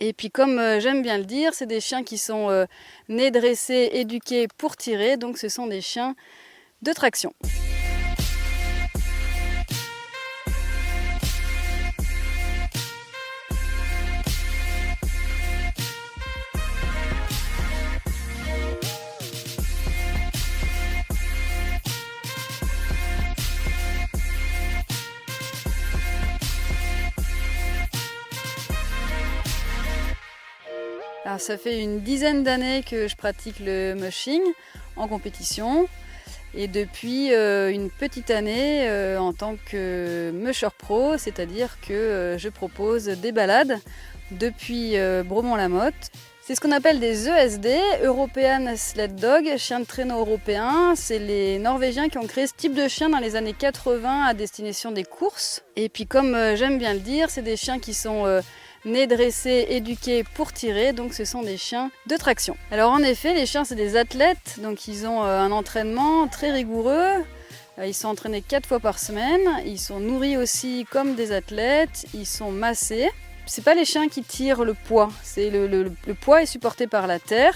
Et puis comme j'aime bien le dire, c'est des chiens qui sont nés, dressés, éduqués pour tirer, donc ce sont des chiens de traction. Alors ça fait une dizaine d'années que je pratique le mushing en compétition et depuis une petite année en tant que musher pro, c'est-à-dire que je propose des balades depuis Bromont-la-Motte. C'est ce qu'on appelle des ESD, European Sled Dog, chiens de traîneau européens. C'est les Norvégiens qui ont créé ce type de chien dans les années 80 à destination des courses. Et puis comme j'aime bien le dire, c'est des chiens qui sont nés, dressés, éduqués pour tirer, donc ce sont des chiens de traction. Alors en effet, les chiens c'est des athlètes, donc ils ont un entraînement très rigoureux. Ils sont entraînés 4 fois par semaine, ils sont nourris aussi comme des athlètes, ils sont massés. C'est pas les chiens qui tirent le poids, c'est le poids est supporté par la terre.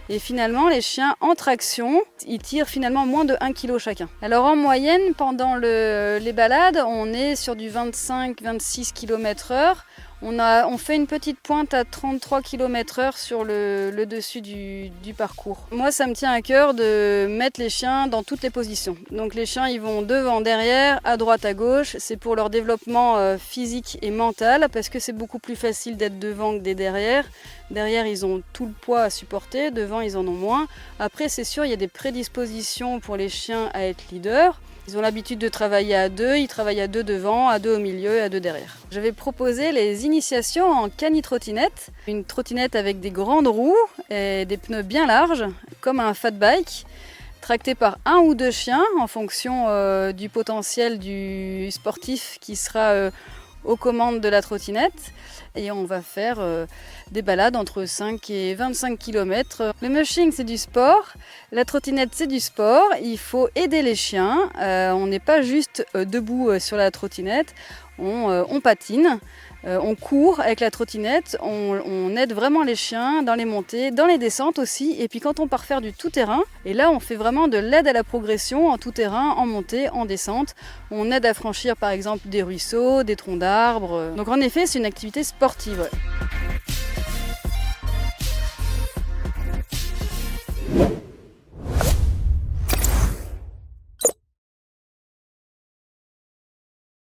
Et finalement, les chiens en traction, ils tirent finalement moins de 1 kg chacun. Alors en moyenne, pendant les balades, on est sur du 25-26 km/h. On fait une petite pointe à 33 km/h sur le dessus du parcours. Moi, ça me tient à cœur de mettre les chiens dans toutes les positions. Donc les chiens, ils vont devant, derrière, à droite, à gauche. C'est pour leur développement physique et mental, parce que c'est beaucoup plus facile d'être devant que d'être derrière. Derrière, ils ont tout le poids à supporter, devant, ils en ont moins. Après, c'est sûr, il y a des prédispositions pour les chiens à être leaders. Ils ont l'habitude de travailler à deux, ils travaillent à deux devant, à deux au milieu et à deux derrière. Je vais proposer les initiations en cani-trottinette. Une trottinette avec des grandes roues et des pneus bien larges, comme un fat bike, tracté par 1 ou 2 chiens en fonction du potentiel du sportif qui sera aux commandes de la trottinette. Et on va faire des balades entre 5 et 25 km. Le mushing, c'est du sport. La trottinette, c'est du sport. Il faut aider les chiens. On n'est pas juste debout sur la trottinette. On patine, on court avec la trottinette. On aide vraiment les chiens dans les montées, dans les descentes aussi. Et puis quand on part faire du tout-terrain, et là, on fait vraiment de l'aide à la progression en tout-terrain, en montée, en descente. On aide à franchir par exemple des ruisseaux, des troncs d'arbres. Donc en effet, c'est une activité sportive. Ouais.